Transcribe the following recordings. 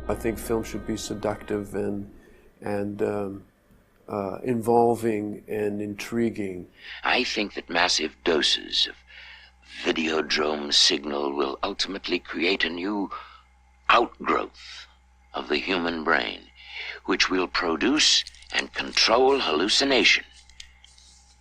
I think film should be seductive and involving and intriguing. I think that massive doses of Videodrome signal will ultimately create a new outgrowth of the human brain, which will produce and control hallucination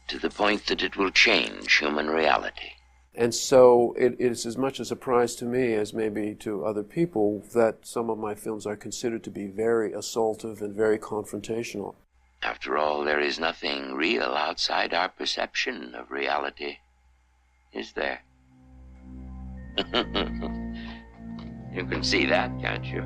to the point that it will change human reality. And so it is as much a surprise to me as maybe to other people that some of my films are considered to be very assaultive and very confrontational. After all, there is nothing real outside our perception of reality, is there? You can see that, can't you?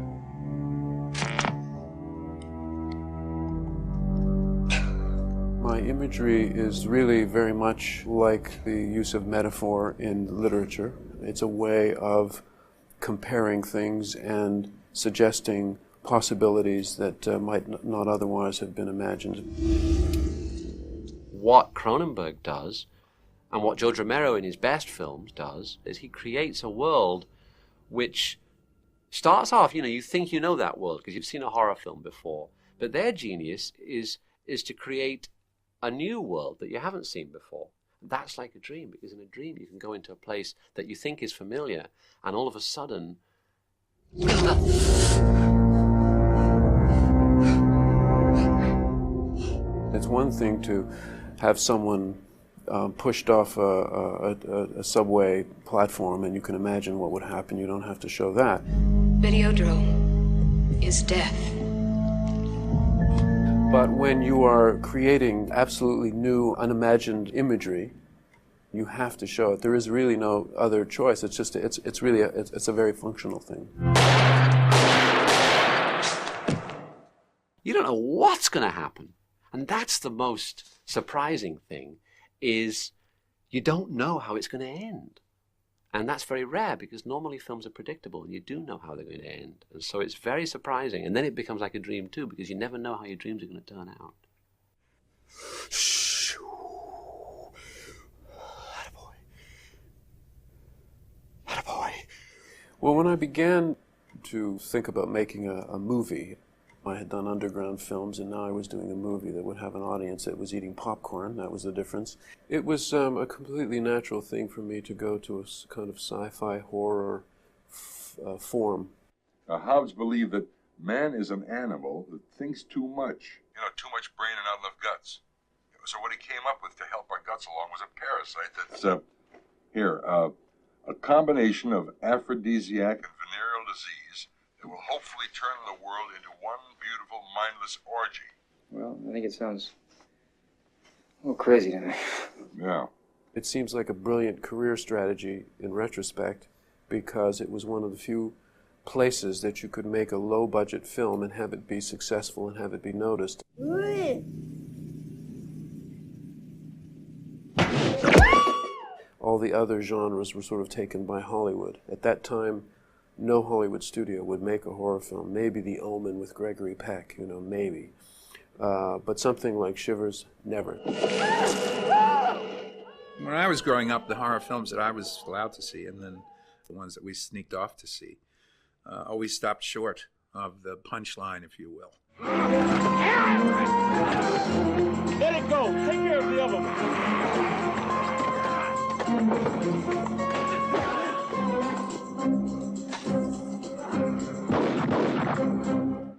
My imagery is really very much like the use of metaphor in literature. It's a way of comparing things and suggesting possibilities that might not otherwise have been imagined. What Cronenberg does, and what George Romero in his best films does, is he creates a world which starts off, you think you know that world because you've seen a horror film before, but their genius is to create a new world that you haven't seen before. That's like a dream, because in a dream you can go into a place that you think is familiar, and all of a sudden, it's one thing to have someone pushed off a subway platform, and you can imagine what would happen. You don't have to show that. Videodrome is death. But when you are creating absolutely new, unimagined imagery, you have to show it. There is really no other choice. It's just, it's really, it's a very functional thing. you don't know what's going to happen. And that's the most surprising thing, is you don't know how it's going to end. And that's very rare, because normally films are predictable and you do know how they're going to end. And so it's very surprising. And then it becomes like a dream too, because you never know how your dreams are going to turn out. Well, when I began to think about making a movie, I had done underground films, and now I was doing a movie that would have an audience that was eating popcorn. That was the difference. It was a completely natural thing for me to go to a kind of sci-fi horror form. Hobbes believed that man is an animal that thinks too much. You know, too much brain and not enough guts. So what he came up with to help our guts along was a parasite that's... a combination of aphrodisiac and venereal disease that will hopefully turn the world into one beautiful, mindless orgy. Well, I think it sounds a little crazy to me. Yeah. It seems like a brilliant career strategy in retrospect, because it was one of the few places that you could make a low-budget film and have it be successful and have it be noticed. All the other genres were sort of taken by Hollywood. At that time, no Hollywood studio would make a horror film. Maybe The Omen with Gregory Peck, maybe. But something like Shivers, never. When I was growing up, the horror films that I was allowed to see, and then the ones that we sneaked off to see, always stopped short of the punchline, if you will. Let it go. Take care of the other one.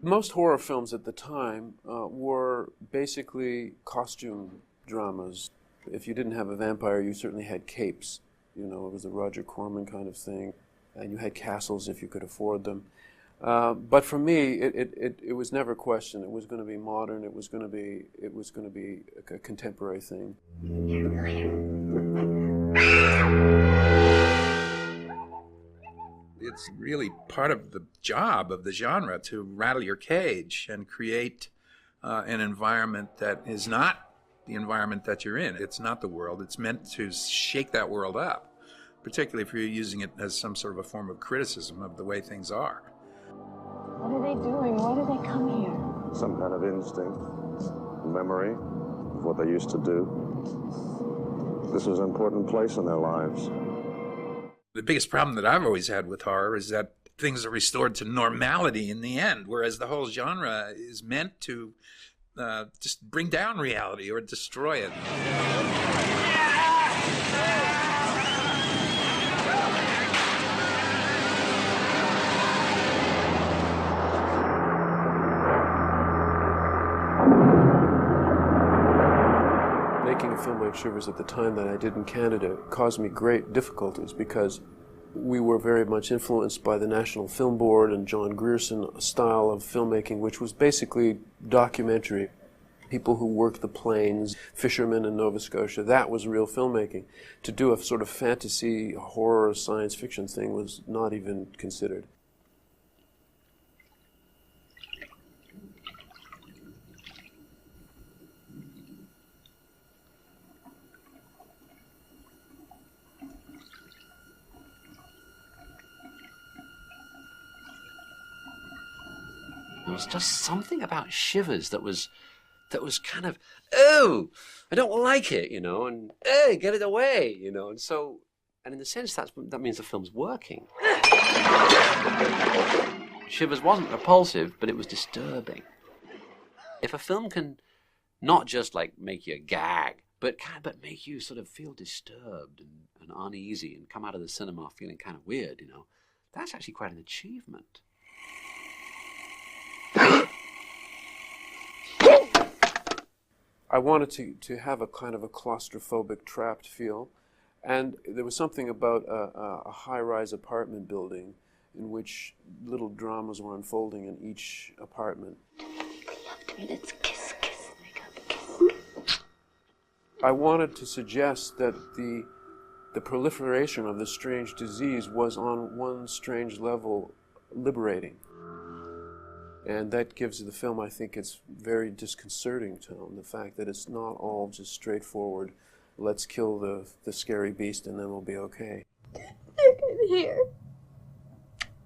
Most horror films at the time were basically costume dramas. If you didn't have a vampire, you certainly had capes. It was a Roger Corman kind of thing. And you had castles if you could afford them. But for me, it was never questioned. It was going to be modern. It was going to be a contemporary thing. It's really part of the job of the genre to rattle your cage and create an environment that is not the environment that you're in. It's not the world. It's meant to shake that world up, particularly if you're using it as some sort of a form of criticism of the way things are. What are they doing? Why did they come here? Some kind of instinct, memory of what they used to do. This is an important place in their lives. The biggest problem that I've always had with horror is that things are restored to normality in the end, whereas the whole genre is meant to just bring down reality or destroy it. Making a film like Shivers at the time that I did in Canada caused me great difficulties because we were very much influenced by the National Film Board and John Grierson style of filmmaking, which was basically documentary. People who worked the plains, fishermen in Nova Scotia, that was real filmmaking. To do a sort of fantasy, horror, science fiction thing was not even considered. There was just something about Shivers that was kind of, oh, I don't like it, you know, and hey, get it away, you know, and so, and in a sense that means the film's working. Shivers wasn't repulsive, but it was disturbing. If a film can not just like make you gag, but make you sort of feel disturbed and uneasy and come out of the cinema feeling kind of weird, you know, that's actually quite an achievement. I wanted to have a kind of a claustrophobic, trapped feel, and there was something about a high-rise apartment building in which little dramas were unfolding in each apartment. Let's kiss, make up, kiss. I wanted to suggest that the proliferation of this strange disease was on one strange level liberating. And that gives the film, I think, its very disconcerting tone, the fact that it's not all just straightforward, let's kill the scary beast and then we'll be okay. They're here.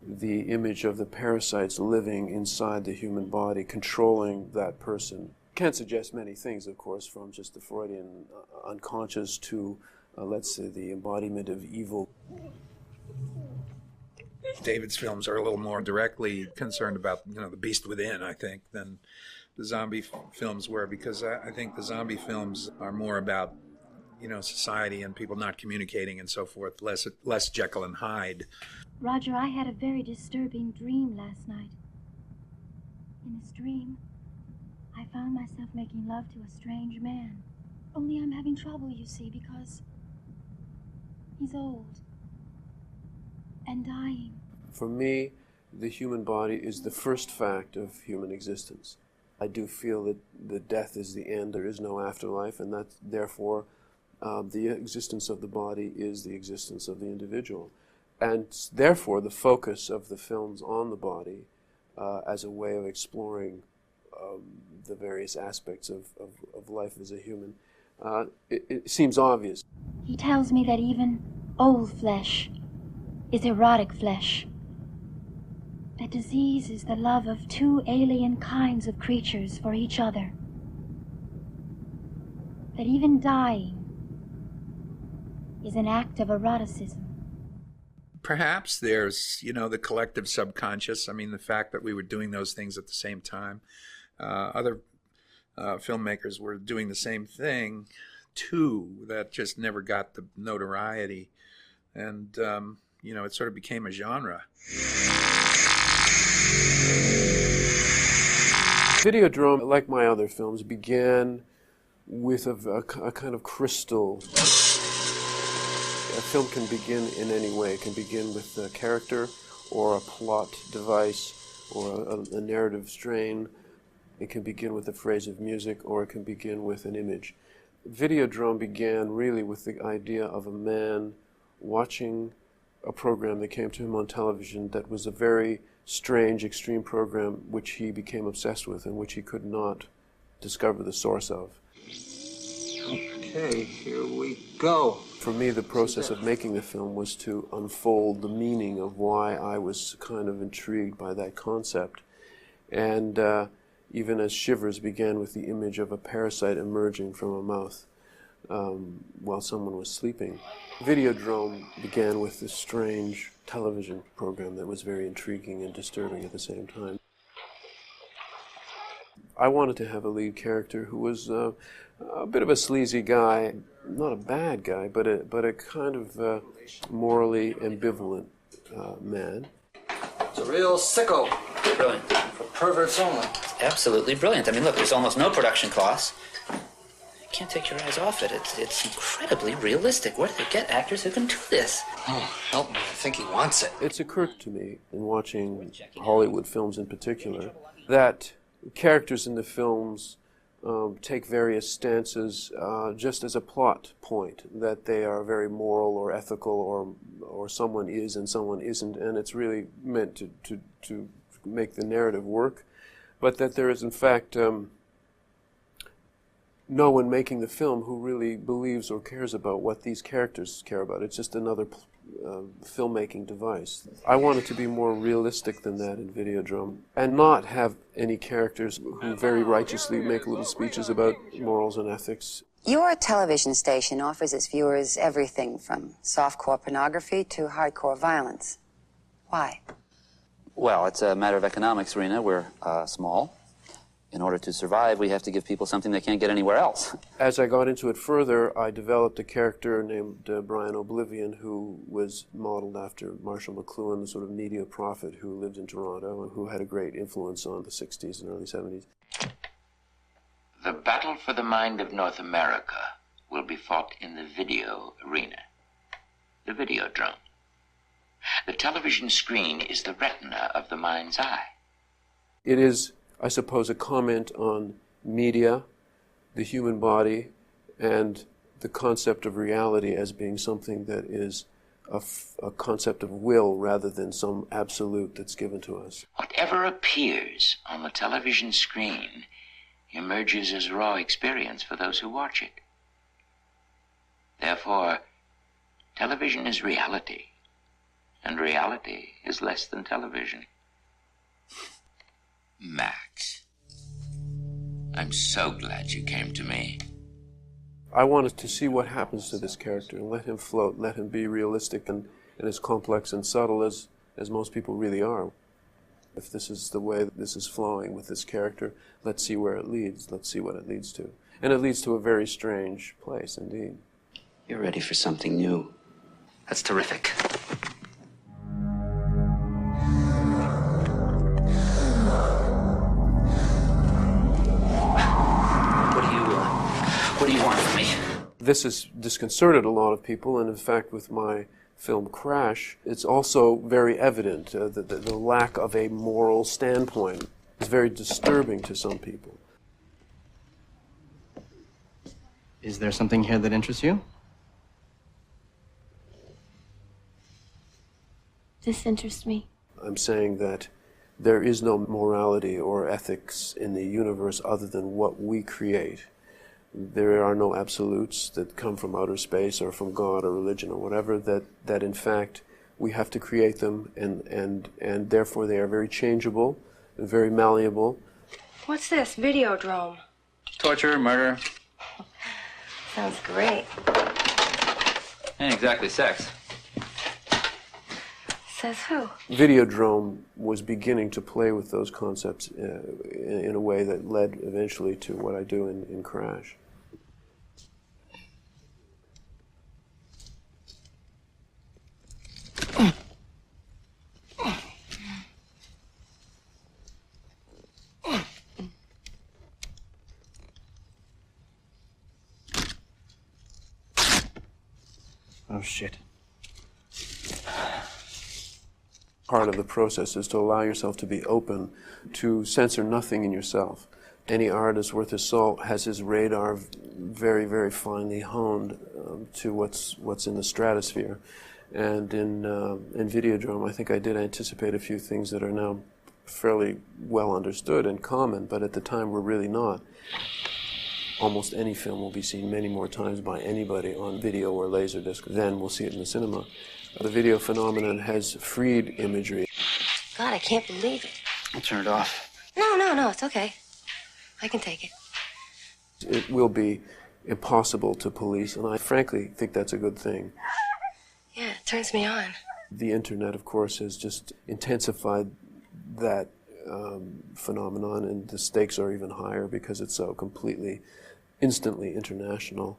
The image of the parasites living inside the human body, controlling that person, can suggest many things, of course, from just the Freudian unconscious to, let's say, the embodiment of evil. David's films are a little more directly concerned about, you know, the beast within, I think, than the zombie films were, because I think the zombie films are more about, you know, society and people not communicating and so forth, less Jekyll and Hyde. Roger, I had a very disturbing dream last night. In this dream, I found myself making love to a strange man. Only I'm having trouble, you see, because he's old and dying. For me, the human body is the first fact of human existence. I do feel that the death is the end, there is no afterlife, and that therefore the existence of the body is the existence of the individual. And therefore the focus of the films on the body as a way of exploring the various aspects of life as a human, it seems obvious. He tells me that even old flesh is erotic flesh. That disease is the love of two alien kinds of creatures for each other. That even dying is an act of eroticism. Perhaps there's, you know, the collective subconscious. I mean, the fact that we were doing those things at the same time. Other filmmakers were doing the same thing, too, that just never got the notoriety. And, you know, it sort of became a genre. Videodrome, like my other films, began with a kind of crystal. A film can begin in any way. It can begin with a character or a plot device or a narrative strain. It can begin with a phrase of music, or it can begin with an image. Videodrome began really with the idea of a man watching a program that came to him on television that was a very strange, extreme program which he became obsessed with and which he could not discover the source of. Okay, here we go. For me, the process of making the film was to unfold the meaning of why I was kind of intrigued by that concept. And even as Shivers began with the image of a parasite emerging from a mouth, while someone was sleeping. Videodrome began with this strange television program that was very intriguing and disturbing at the same time. I wanted to have a lead character who was a bit of a sleazy guy, not a bad guy, but a kind of morally ambivalent man. It's a real sicko. Brilliant. For perverts only. It's absolutely brilliant. I mean, look, there's almost no production costs. You can't take your eyes off it. It's incredibly realistic. Where do they get actors who can do this? Oh, help me. I think he wants it. It's occurred to me, in watching Hollywood films in particular, that characters in the films take various stances just as a plot point, that they are very moral or ethical, or someone is and someone isn't, and it's really meant to make the narrative work, but that there is in fact no one making the film who really believes or cares about what these characters care about. It's just another filmmaking device. I want it to be more realistic than that in Videodrome, and not have any characters who very righteously make little speeches about morals and ethics. Your television station offers its viewers everything from softcore pornography to hardcore violence. Why? Well, it's a matter of economics, Rena. We're small. In order to survive, we have to give people something they can't get anywhere else. As I got into it further, I developed a character named Brian Oblivion, who was modeled after Marshall McLuhan, the sort of media prophet who lived in Toronto and who had a great influence on the 60s and early 70s. The battle for the mind of North America will be fought in the video arena, the Videodrome. The television screen is the retina of the mind's eye. It is, I suppose, a comment on media, the human body, and the concept of reality as being something that is a concept of will rather than some absolute that's given to us. Whatever appears on the television screen emerges as raw experience for those who watch it. Therefore, television is reality, and reality is less than television. Max, I'm so glad you came to me. I wanted to see what happens to this character and let him float, let him be realistic and as complex and subtle as most people really are. If this is the way that this is flowing with this character, let's see where it leads. Let's see what it leads to. And it leads to a very strange place indeed. You're ready for something new. That's terrific. What do you want from me? This has disconcerted a lot of people, and in fact with my film Crash, it's also very evident that the lack of a moral standpoint is very disturbing to some people. Is there something here that interests you? This interests me. I'm saying that there is no morality or ethics in the universe other than what we create. There are no absolutes that come from outer space or from God or religion or whatever, that in fact we have to create them, and therefore they are very changeable and very malleable. What's this? Videodrome. Torture, murder. Sounds great. Ain't exactly sex. Says who? Videodrome was beginning to play with those concepts in a way that led eventually to what I do in Crash. Oh, shit. Part of the process is to allow yourself to be open, to censor nothing in yourself. Any artist worth his salt has his radar very, very finely honed to what's in the stratosphere. And in Videodrome, I think I did anticipate a few things that are now fairly well understood and common, but at the time were really not. Almost any film will be seen many more times by anybody on video or laserdisc than we'll see it in the cinema. The video phenomenon has freed imagery. God, I can't believe it. I'll turn it off. No, it's okay. I can take it. It will be impossible to police, and I frankly think that's a good thing. Yeah, it turns me on. The internet, of course, has just intensified that phenomenon, and the stakes are even higher because it's so completely, instantly international.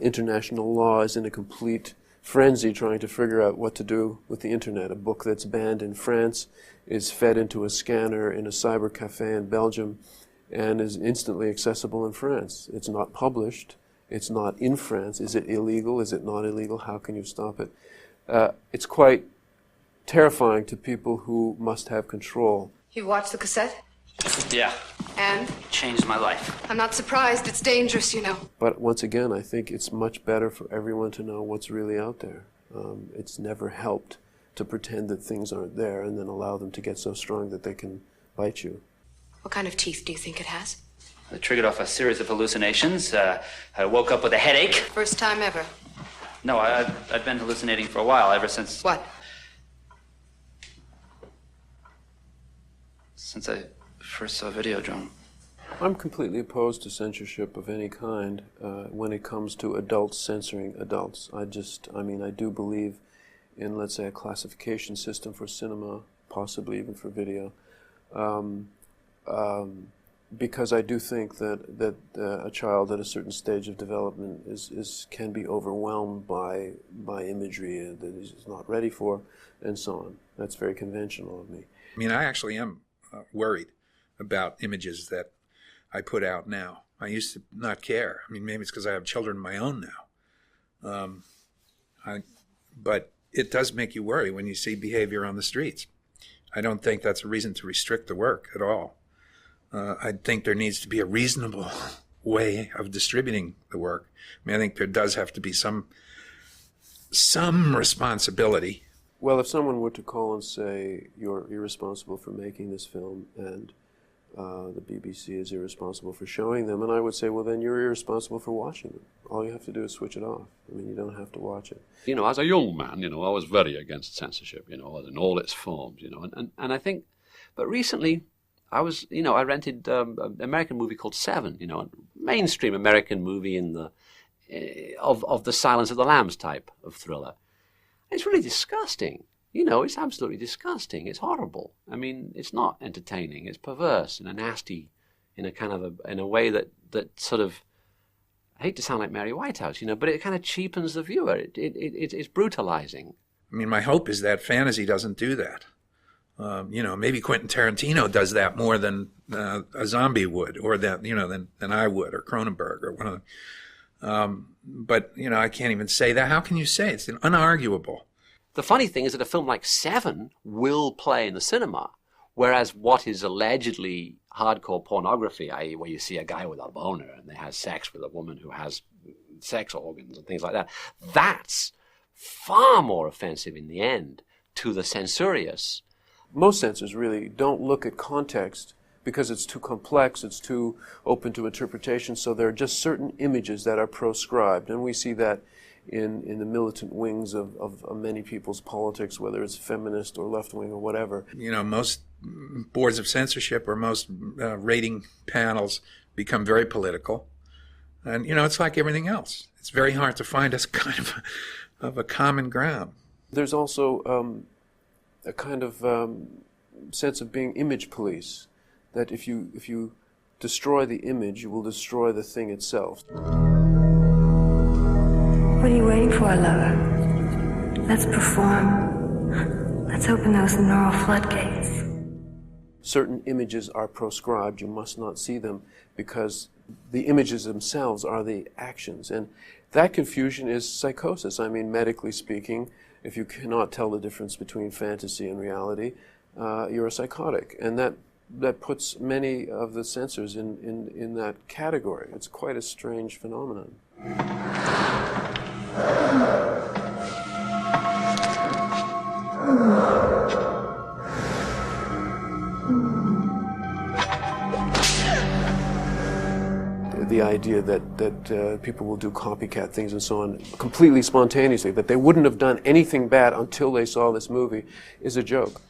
International law is in a complete frenzy trying to figure out what to do with the internet. A book that's banned in France is fed into a scanner in a cyber cafe in Belgium and is instantly accessible in France. It's not published. It's not in France. Is it illegal? Is it not illegal? How can you stop it? It's quite terrifying to people who must have control. You watched the cassette? Yeah. And? Changed my life. I'm not surprised. It's dangerous, you know. But once again, I think it's much better for everyone to know what's really out there. It's never helped to pretend that things aren't there and then allow them to get so strong that they can bite you. What kind of teeth do you think it has? It triggered off a series of hallucinations. I woke up with a headache. First time ever. No, I'd been hallucinating for a while, ever since... What? Since I first saw Videodrome. I'm completely opposed to censorship of any kind when it comes to adults censoring adults. I do believe in, let's say, a classification system for cinema, possibly even for video, because I do think that a child at a certain stage of development can be overwhelmed by imagery that he's not ready for, and so on. That's very conventional of me. I mean, I actually am worried about images that I put out now. I used to not care. I mean, maybe it's because I have children of my own now. But it does make you worry when you see behavior on the streets. I don't think that's a reason to restrict the work at all. I think there needs to be a reasonable way of distributing the work. I mean, I think there does have to be some responsibility. Well, if someone were to call and say, you're irresponsible for making this film and the BBC is irresponsible for showing them, and I would say, well, then you're irresponsible for watching them. All you have to do is switch it off. I mean, you don't have to watch it. You know, as a young man, I was very against censorship, in all its forms, and I think, but recently I rented an American movie called Seven, a mainstream American movie in the of the Silence of the Lambs type of thriller. It's really disgusting. It's absolutely disgusting. It's horrible. I mean, it's not entertaining. It's perverse and nasty in a way that sort of, I hate to sound like Mary Whitehouse, but it kind of cheapens the viewer. It's brutalizing. I mean, my hope is that fantasy doesn't do that. Maybe Quentin Tarantino does that more than a zombie would, or that, than I would, or Cronenberg, or one of them. But, I can't even say that. How can you say it? It's unarguable. The funny thing is that a film like Seven will play in the cinema, whereas what is allegedly hardcore pornography, i.e. where you see a guy with a boner and they have sex with a woman who has sex organs and things like that, that's far more offensive in the end to the censorious. Most censors really don't look at context because it's too complex, it's too open to interpretation, so there are just certain images that are proscribed, and we see that in the militant wings of many people's politics, whether it's feminist or left-wing or whatever. Most boards of censorship or most rating panels become very political. And, it's like everything else. It's very hard to find a kind of a common ground. There's also a kind of sense of being image police, that if you destroy the image, you will destroy the thing itself. What are you waiting for, lover? Let's perform. Let's open those neural floodgates. Certain images are proscribed. You must not see them because the images themselves are the actions. And that confusion is psychosis. I mean, medically speaking, if you cannot tell the difference between fantasy and reality, you're a psychotic. And that puts many of the censors in that category. It's quite a strange phenomenon. The idea that people will do copycat things and so on completely spontaneously, that they wouldn't have done anything bad until they saw this movie, is a joke.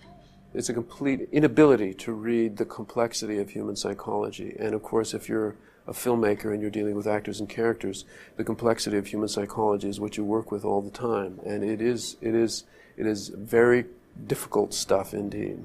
It's a complete inability to read the complexity of human psychology. And of course, if you're a filmmaker and you're dealing with actors and characters, the complexity of human psychology is what you work with all the time, and it is very difficult stuff indeed.